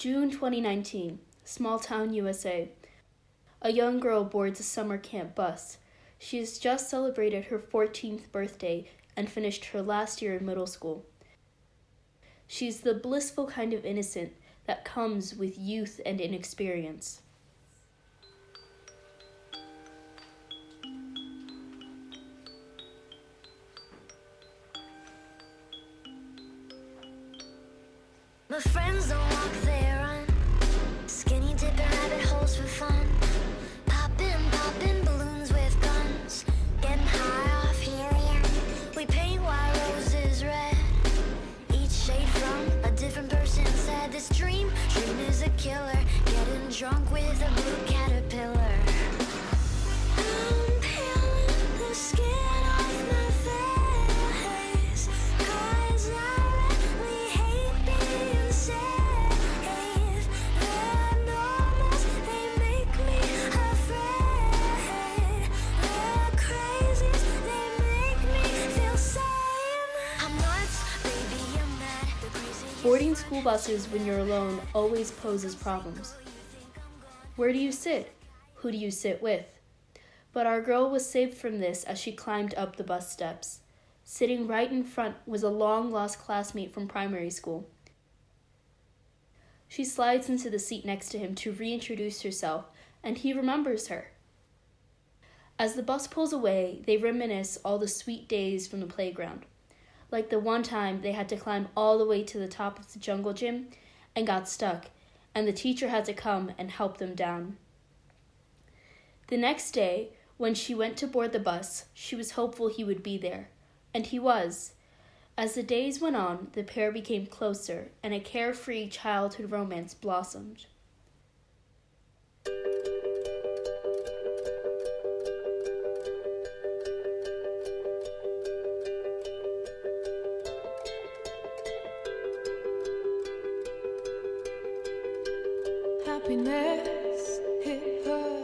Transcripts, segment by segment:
June 2019, small town USA. A young girl boards a summer camp bus. She has just celebrated her 14th birthday and finished her last year in middle school. She's the blissful kind of innocent that comes with youth and inexperience. My friends don't walk, they run. Skinny dipping rabbit holes for fun. Popping balloons with guns. Getting high off helium. We paint white roses red. Each shade from a different person said this dream is a killer. Getting drunk with a blue caterpillar. I'm peeling the skin off my face. 'Cause I really hate being safe. The normals, they make me afraid. The crazies, they make me feel sane. I'm nuts, baby, I'm mad. The crazy. Boarding school buses when you're alone always poses problems. Where do you sit? Who do you sit with? But our girl was saved from this as she climbed up the bus steps. Sitting right in front was a long-lost classmate from primary school. She slides into the seat next to him to reintroduce herself, and he remembers her. As the bus pulls away, they reminisce all the sweet days from the playground, like the one time they had to climb all the way to the top of the jungle gym and got stuck, and the teacher had to come and help them down. The next day, when she went to board the bus, she was hopeful he would be there, and he was. As the days went on, the pair became closer, and a carefree childhood romance blossomed. Happiness hit her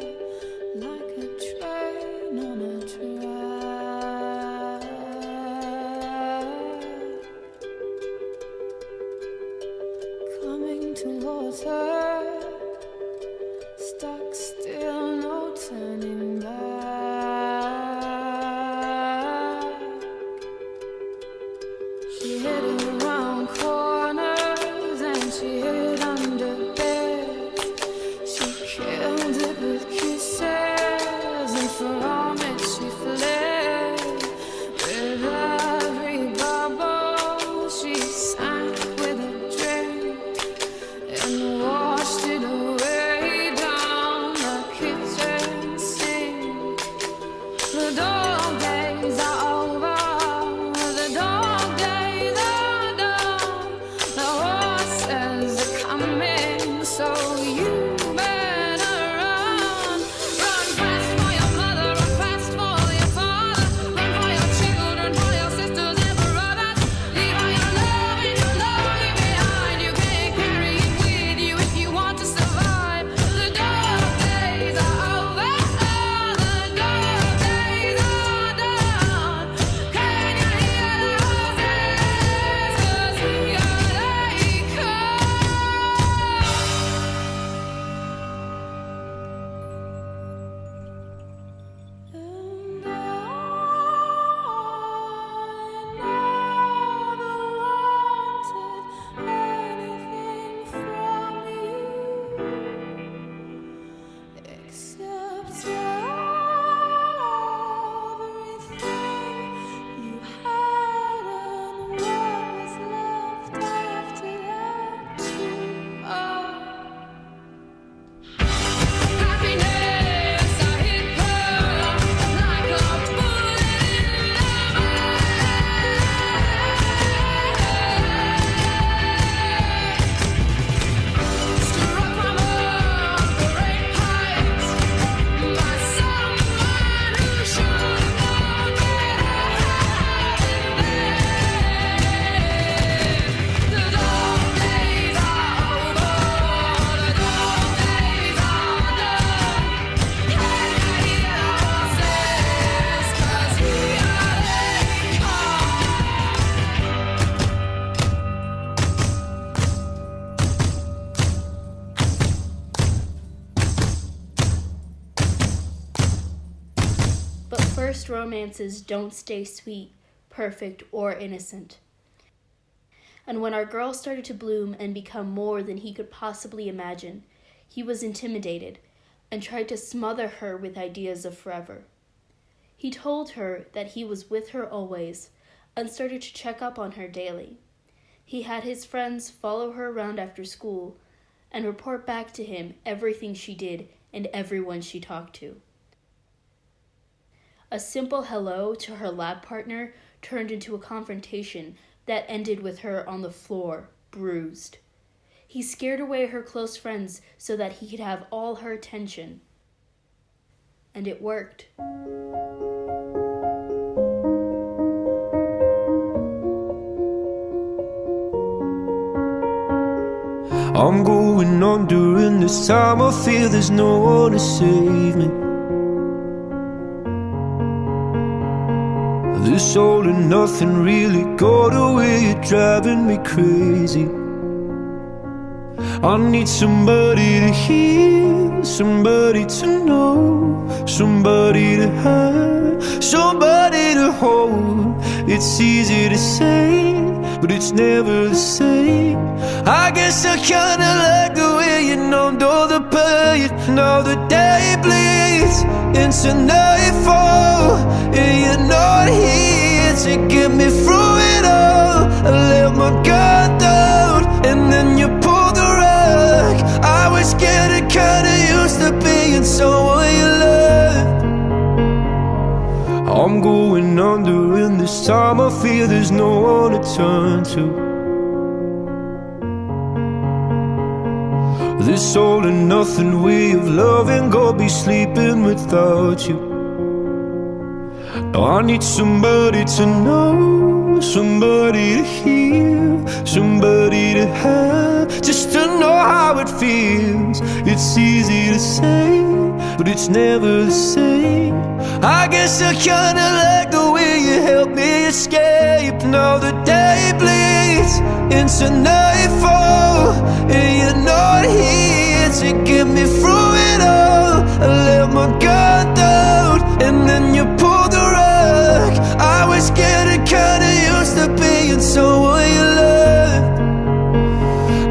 like a train on a track, coming towards her first romances don't stay sweet, perfect, or innocent. And when our girl started to bloom and become more than he could possibly imagine, he was intimidated and tried to smother her with ideas of forever. He told her that he was with her always and started to check up on her daily. He had his friends follow her around after school and report back to him everything she did and everyone she talked to. A simple hello to her lab partner turned into a confrontation that ended with her on the floor, bruised. He scared away her close friends so that he could have all her attention. And it worked. I'm going on during this time. I feel there's no one to save me. This all and nothing really got away, you're driving me crazy. I need somebody to hear, somebody to know, somebody to have, somebody to hold. It's easy to say, but it's never the same. I guess I kinda like the way you numbed all the pain. Now the day bleeds into nightfall, and you're not here to get me through it all. I let my guard down, and then you pulled the rug. I was getting kinda used to being someone you loved. I'm going under in this time. I feel there's no one to turn to. This all and nothing way of loving, go be sleeping without you. Now I need somebody to know, somebody to hear, somebody to have, just to know how it feels. It's easy to say, but it's never the same. I guess I kinda like the way you help me escape. Now the day bleeds into nightfall, and you're not here to get me through it all. I let my guard down, and then you pulled the rug. I was getting kinda used to being someone you loved.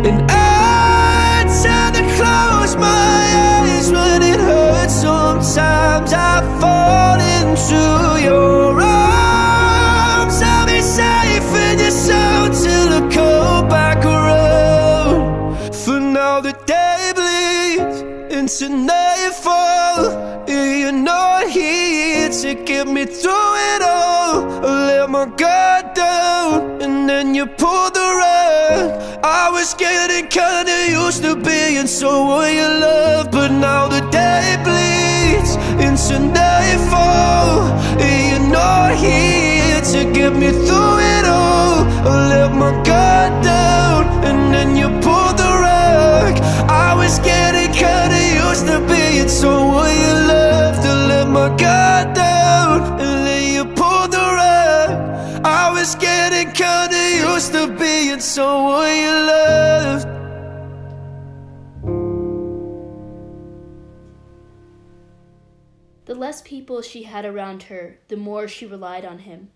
And I tend to close my eyes when it hurts. Sometimes I fall into your arms. I'll be safe in your soul till I come back around. For now the day bleeds into nightfall, and you're not here to get me through it all. I let my guard down, and then you pulled the rug. I was getting kinda used to being someone you love, but now the day bleeds into nightfall, and you're not here to get me through it all. I let my guard down, and then you pulled the rug. I was getting kinda used to being someone you loved. I let my guard down, and then you pulled the rug. I was getting kinda used to being someone you loved. The less people she had around her, the more she relied on him,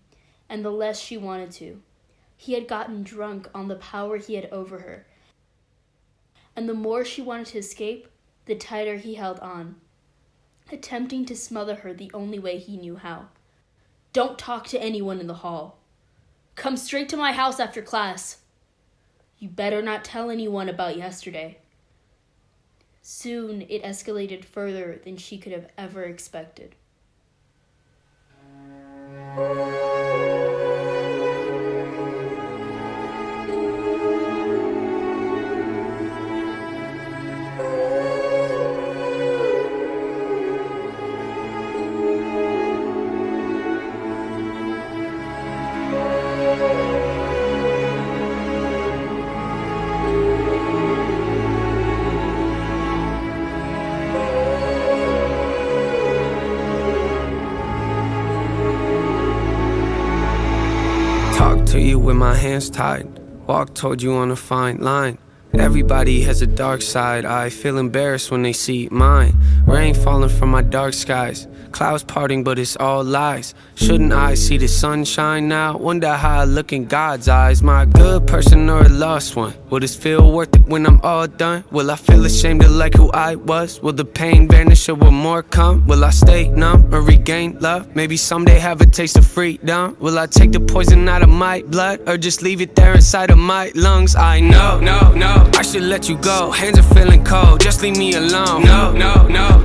and the less she wanted to. He had gotten drunk on the power he had over her, and the more she wanted to escape, the tighter he held on, attempting to smother her the only way he knew how. Don't talk to anyone in the hall. Come straight to my house after class. You better not tell anyone about yesterday. Soon it escalated further than she could have ever expected. To you with my hands tied, walk toward you on a fine line. Everybody has a dark side, I feel embarrassed when they see mine. Rain falling from my dark skies, clouds parting but it's all lies. Shouldn't I see the sunshine now? Wonder how I look in God's eyes. Am I a good person or a lost one? Will this feel worth it when I'm all done? Will I feel ashamed of like who I was? Will the pain vanish or will more come? Will I stay numb or regain love? Maybe someday have a taste of freedom. Will I take the poison out of my blood or just leave it there inside of my lungs? I know, no, I should let you go. Hands are feeling cold, just leave me alone. No,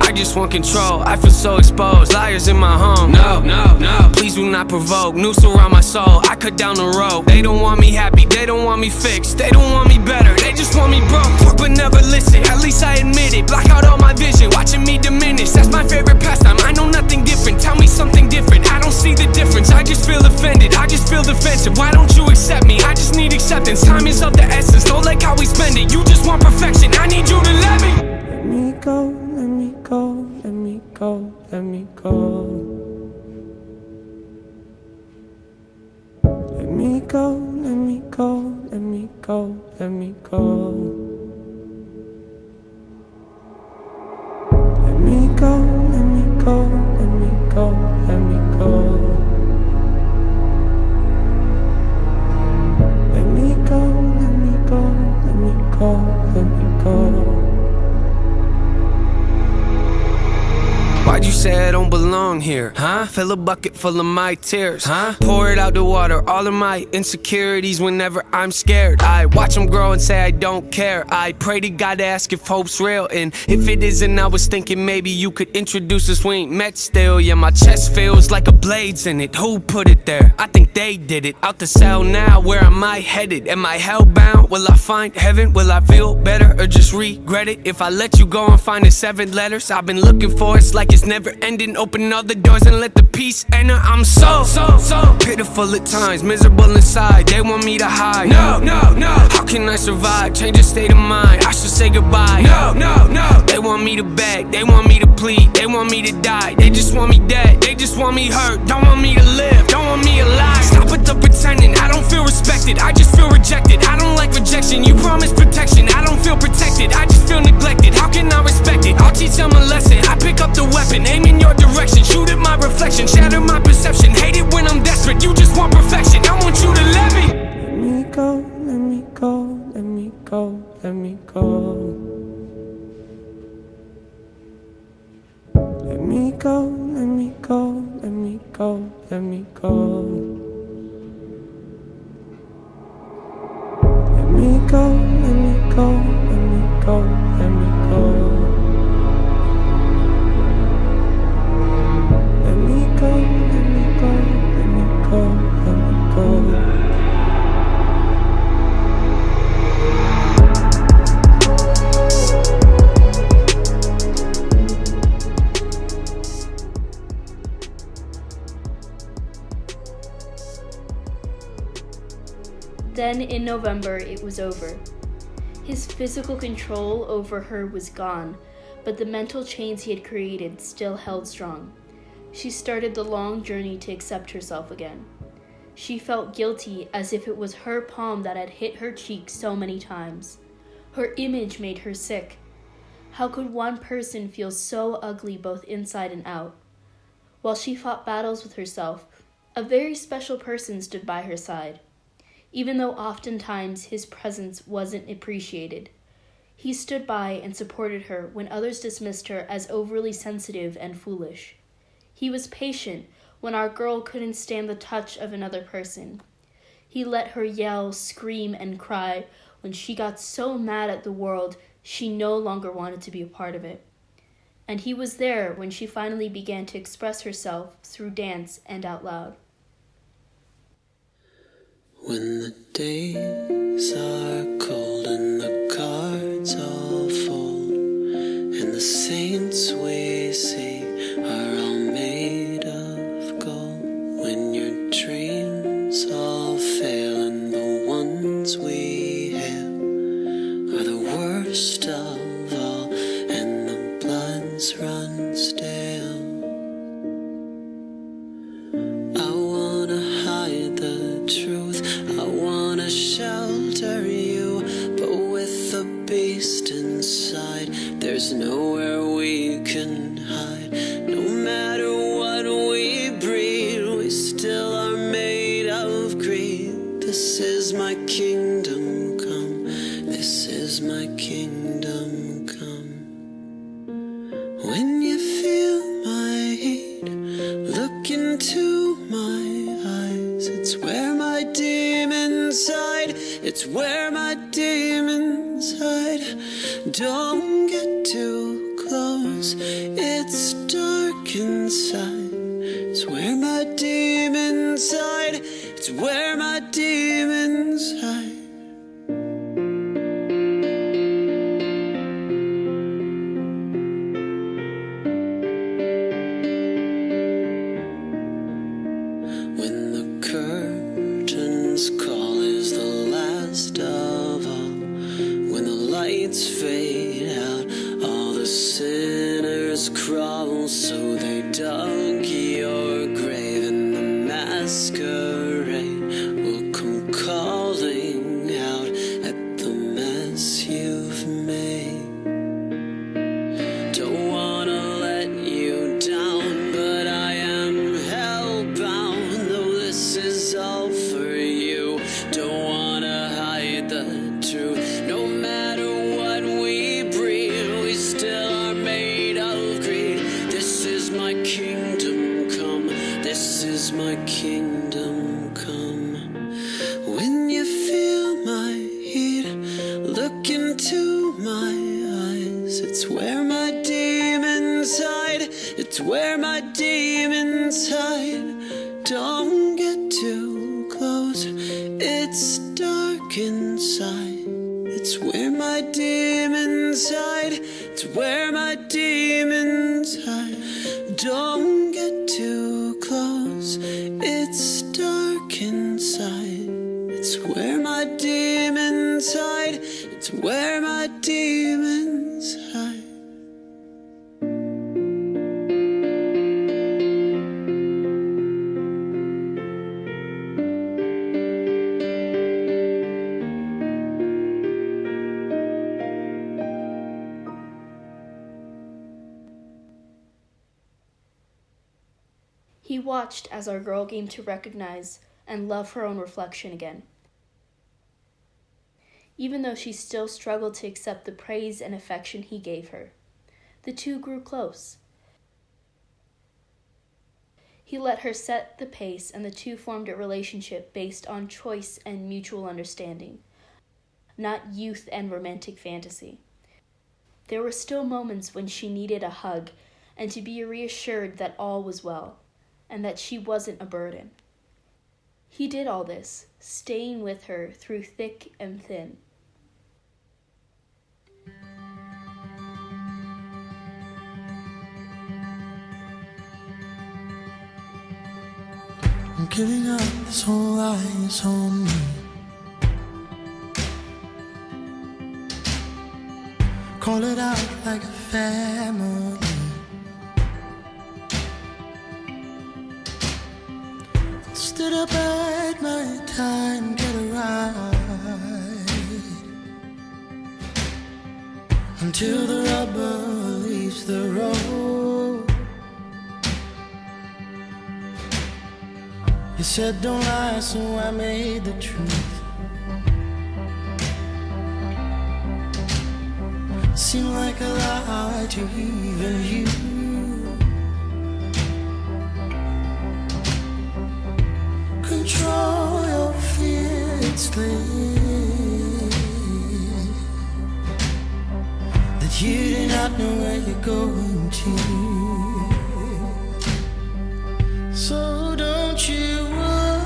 I just want control. I feel so exposed, liars in my home. No, please do not provoke. Noose around my soul, I cut down the rope. They don't want me happy, they don't want me fixed. They don't want me better, they just want me broke. Talk but never listen, at least I admit it. Block out all my vision, watching me diminish. That's my favorite pastime, I know nothing different. Tell me something different, I don't see the difference. I just feel offended, I just feel defensive. Why don't you accept me? I just need acceptance. Time is of the essence, don't like how we spend it. You just want perfection, I need you to let me. Let me go, let me go, let me go, let me go. Let me go, let me go, let me go, let me go. Let me go, let me go, let me go, let me go. Let me go, let me go, let me go, let me go. Why'd you say I don't belong here, huh? Fill a bucket full of my tears, huh? Pour it out the water, all of my insecurities whenever I'm scared. I watch them grow and say I don't care. I pray to God to ask if hope's real, and if it isn't, I was thinking maybe you could introduce us. We ain't met still, yeah, my chest feels like a blade's in it. Who put it there? I think they did it. Out the cell now, where am I headed? Am I hellbound? Will I find heaven? Will I feel better or just regret it? If I let you go and find the 7 letters I've been looking for, it's like it's never ending. Open all the doors and let the peace enter. I'm so pitiful at times, miserable inside. They want me to hide. No, how can I survive? Change the state of mind, I should say goodbye. No, they want me to beg, they want me to plead, they want me to die. They just want me dead, they just want me hurt. Don't want me to live, don't want me alive. Stop with the pretending, I don't feel respected, I just feel rejected. I don't like rejection, you promise protection, I don't feel protected, I just feel neglected. How can I respect it? I'll teach them a lesson. I pick up the weapon, aim in your direction, shoot at my reflection, shatter my perception. Hate it when I'm desperate, you just want perfection. I want you to let me. Let me go, let me go, let me go, let me go. Let me go, let me go, let me go, let me go. Let me go, let me go, let me go, let me go. Let me go, let me go, let me go, let me go. Then in November, it was over. His physical control over her was gone, but the mental chains he had created still held strong. She started the long journey to accept herself again. She felt guilty, as if it was her palm that had hit her cheek so many times. Her image made her sick. How could one person feel so ugly both inside and out? While she fought battles with herself, a very special person stood by her side. Even though oftentimes his presence wasn't appreciated, he stood by and supported her when others dismissed her as overly sensitive and foolish. He was patient when our girl couldn't stand the touch of another person. He let her yell, scream, and cry when she got so mad at the world she no longer wanted to be a part of it. And he was there when she finally began to express herself through dance and out loud. When the days are cold and the cards all fold, and the saints we see are all made of gold, when your dreams all fail and the ones we have are the worst of all, and the bloods run stale, I wanna hide the truth, I wanna shelter you, but with the beast inside, there's nowhere we can inside. No matter what we breed, we still are made of greed. This is my kingdom come. This is my kingdom come. When you feel my heat, look into my eyes. It's where my demons hide. It's where my demons hide. Don't get too close. It's dark inside. It's where my demons hide. It's where my demons hide. When the curtains call is the last of all. When the lights fade out, all the sinners crawl. So they dug your grave, and the masquerade will come calling out at the mess you've made. Don't wanna let you down, but I am hellbound. Though this is all for you, don't wanna hide the truth. No matter what we breed, we still are made of greed. This is my kingdom come. This is my kingdom come. When you feel my heat, look into my eyes. It's where my demons hide. It's where my demons hide. Don't get too close. It's dark inside. It's where my demons hide. It's where my demons hide. Don't get too close. It's dark inside. It's where my demons hide. It's where my demons hide. He watched as our girl came to recognize and love her own reflection again. Even though she still struggled to accept the praise and affection he gave her, the two grew close. He let her set the pace, and the two formed a relationship based on choice and mutual understanding, not youth and romantic fantasy. There were still moments when she needed a hug and to be reassured that all was well, and that she wasn't a burden. He did all this, staying with her through thick and thin. I'm giving up, this whole lie is on me. Call it out like a family. Stood up at my time, get a ride, until the rubber leaves the road. You said don't lie, so I made the truth seem like a lie to even you. Control your fear, it's clear that you do not know where you're going to. So don't you worry,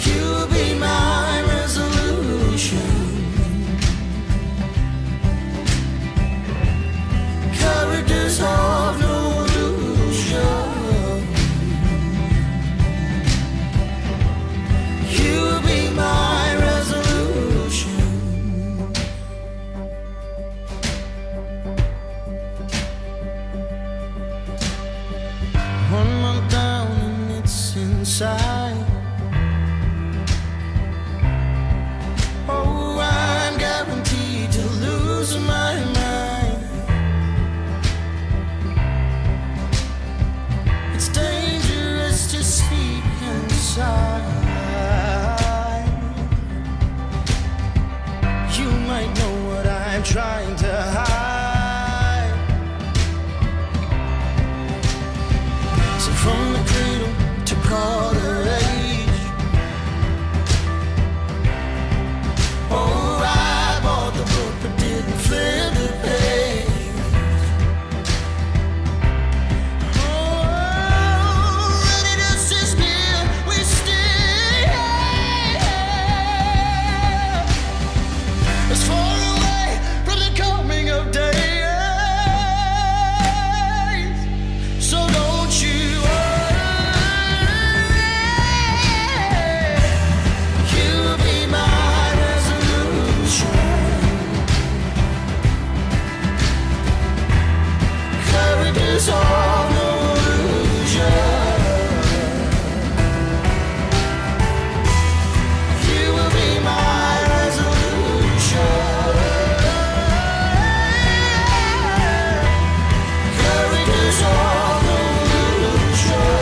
you'll be my resolution. Characters of no illusion. You'll be my resolution. dissolve no illusion. You will be my resolution. Courage dissolve no illusion.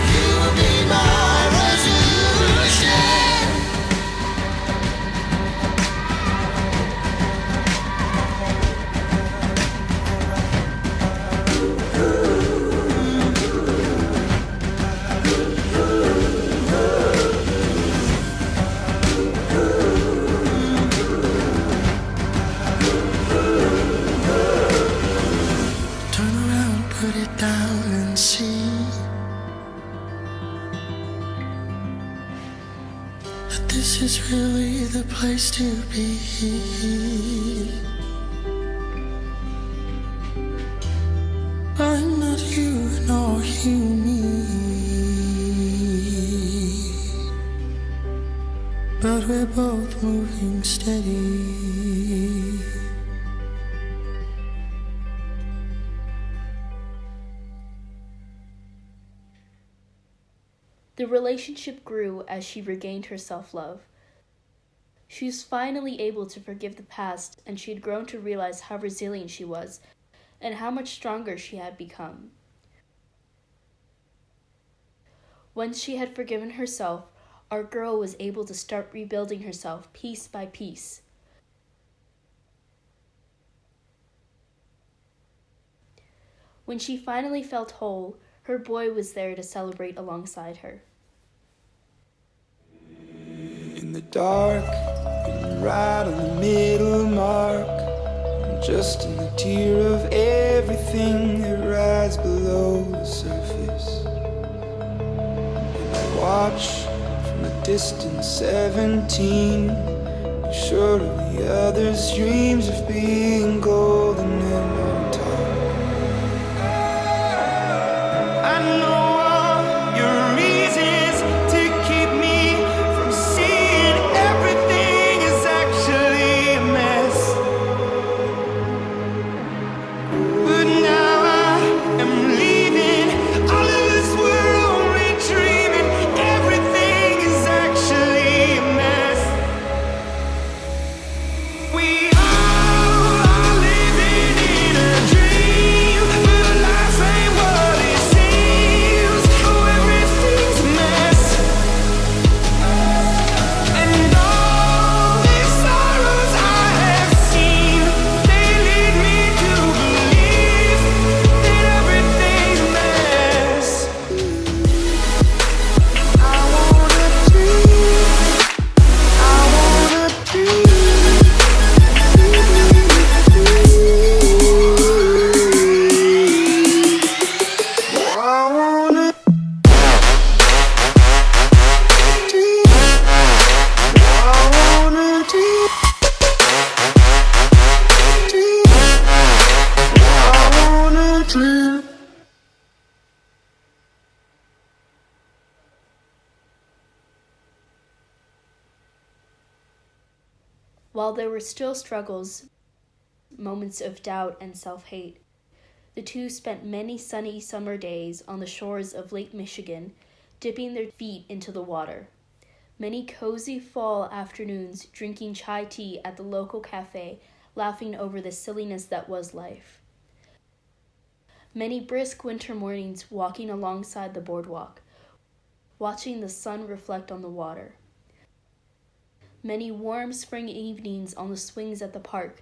You will be my resolution. Turn around, put it down and see that this is really the place to be. I'm not you, nor you me, but we're both moving steady. The relationship grew as she regained her self-love. She was finally able to forgive the past, and she had grown to realize how resilient she was and how much stronger she had become. Once she had forgiven herself, our girl was able to start rebuilding herself piece by piece. When she finally felt whole, her boy was there to celebrate alongside her. In the dark, you're right on the middle mark. I'm just in the tear of everything that rides below the surface. And I watch from a distant 17. Be sure of the others' dreams of being golden and on top. I know all your reasons to keep me from seeing everything is actually a mess. But now I am leaving. All of us were only dreaming. Everything is actually a mess. We all are living in a dream, but life ain't what it seems. Oh, everything's a mess. And all these sorrows I have seen, they lead me to believe that everything's a mess. I wanna dream. I wanna dream. I wanna dream. I wanna dream. Dream. I wanna dream. While there were still struggles, moments of doubt and self-hate, the two spent many sunny summer days on the shores of Lake Michigan, dipping their feet into the water. Many cozy fall afternoons drinking chai tea at the local cafe, laughing over the silliness that was life. Many brisk winter mornings walking alongside the boardwalk, watching the sun reflect on the water. Many warm spring evenings on the swings at the park,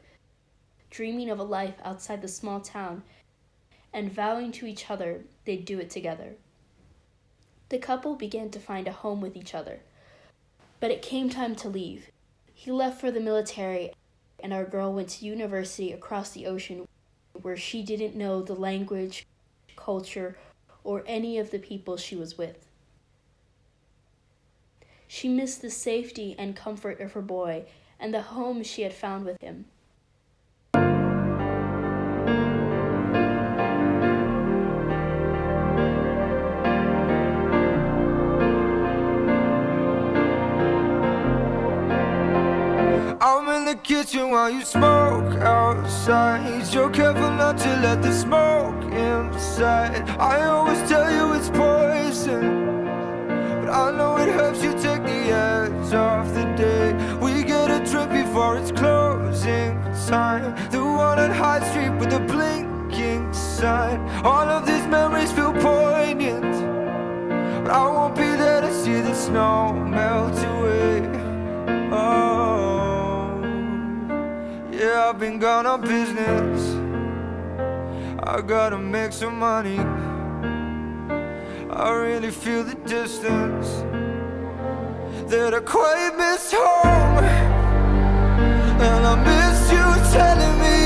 dreaming of a life outside the small town and vowing to each other they'd do it together. The couple began to find a home with each other, but it came time to leave. He left for the military, and our girl went to university across the ocean where she didn't know the language, culture, or any of the people she was with. She missed the safety and comfort of her boy and the home she had found with him. I'm in the kitchen while you smoke outside. You're careful not to let the smoke inside. I always tell you it's poison, but I know it helps you take the edge off the day. We get a drink before it's closing time. The one on High Street with the blinking sign. All of these memories feel poignant, but I won't be there to see the snow melt away. Oh, yeah, I've been gone on business. I gotta make some money. I really feel the distance that I quite miss home. And I miss you telling me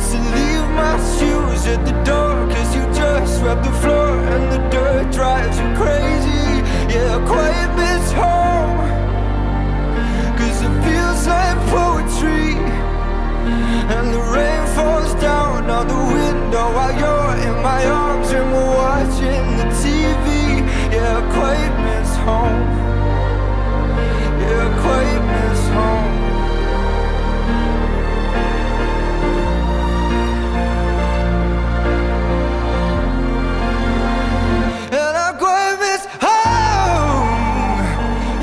to leave my shoes at the door, 'cause you just swept the floor and the dirt drives you crazy. Yeah, I quite miss home, 'cause it feels like poetry. And the rain falls down on the window while you're in my arms and we're watching the TV. Yeah, I quite miss home. Yeah, I quite miss home. And I quite miss home.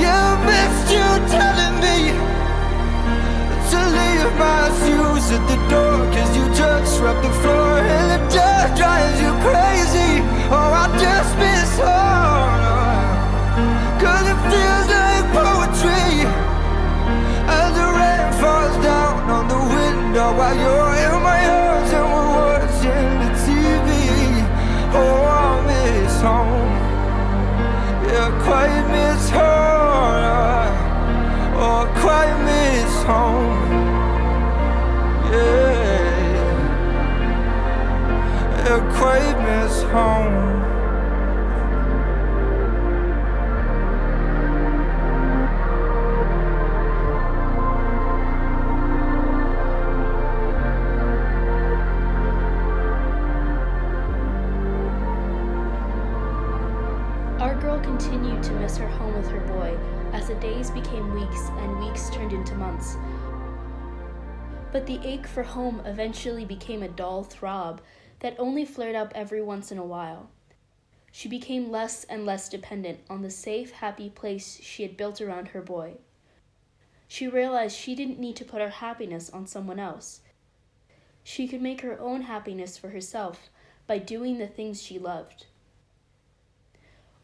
Yeah, I missed you telling me to leave my shoes at the door, 'cause you just swept the floor and the dirt drives you crazy. Oh, I just miss home, 'cause it feels like poetry. As the rain falls down on the window while you're in my arms and we're watching the TV. Oh, I miss home. Yeah, I quite miss home. Oh, I quite miss home. Yeah, I quite miss home. Our girl continued to miss her home with her boy as the days became weeks and weeks turned into months. But the ache for home eventually became a dull throb that only flared up every once in a while. She became less and less dependent on the safe, happy place she had built around her boy. She realized she didn't need to put her happiness on someone else. She could make her own happiness for herself by doing the things she loved.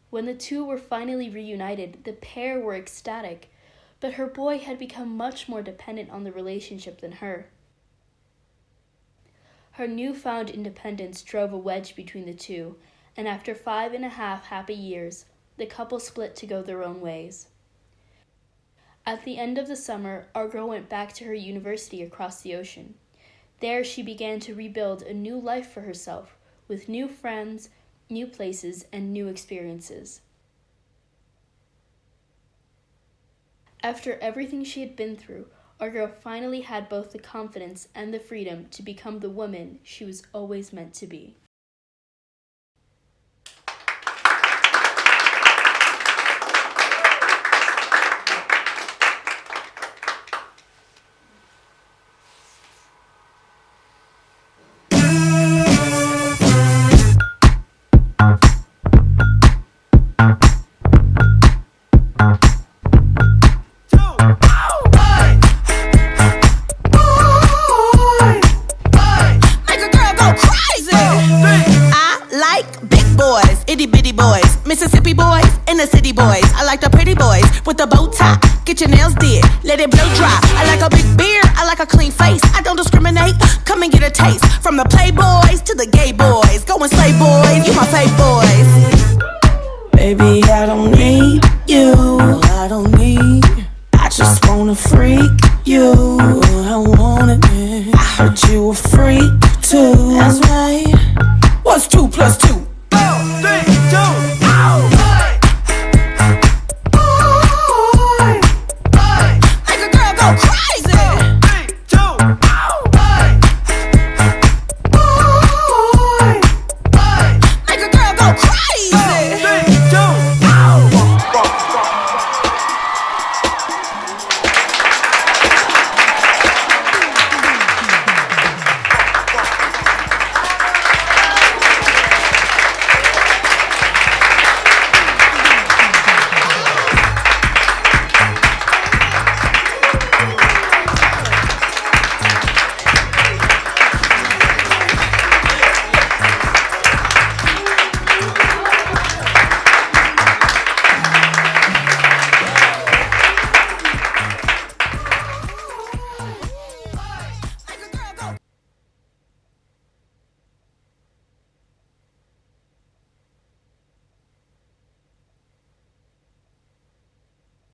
When the two were finally reunited, the pair were ecstatic, but her boy had become much more dependent on the relationship than her. Her newfound independence drove a wedge between the two, and after 5.5 happy years, the couple split to go their own ways. At the end of the summer, our girl went back to her university across the ocean. There she began to rebuild a new life for herself, with new friends, new places, and new experiences. After everything she had been through, our girl finally had both the confidence and the freedom to become the woman she was always meant to be. Mississippi boys and the city boys. I like the pretty boys with the bow tie. Get your nails did, let it blow dry. I like a big beard, I like a clean face. I don't discriminate, come and get a taste. From the playboys to the gay boys. Go and slay boys, you my fave boys. Baby, I don't need you. I don't need. I just wanna freak you. I want it. I heard you a freak too. That's right. What's 2 + 2?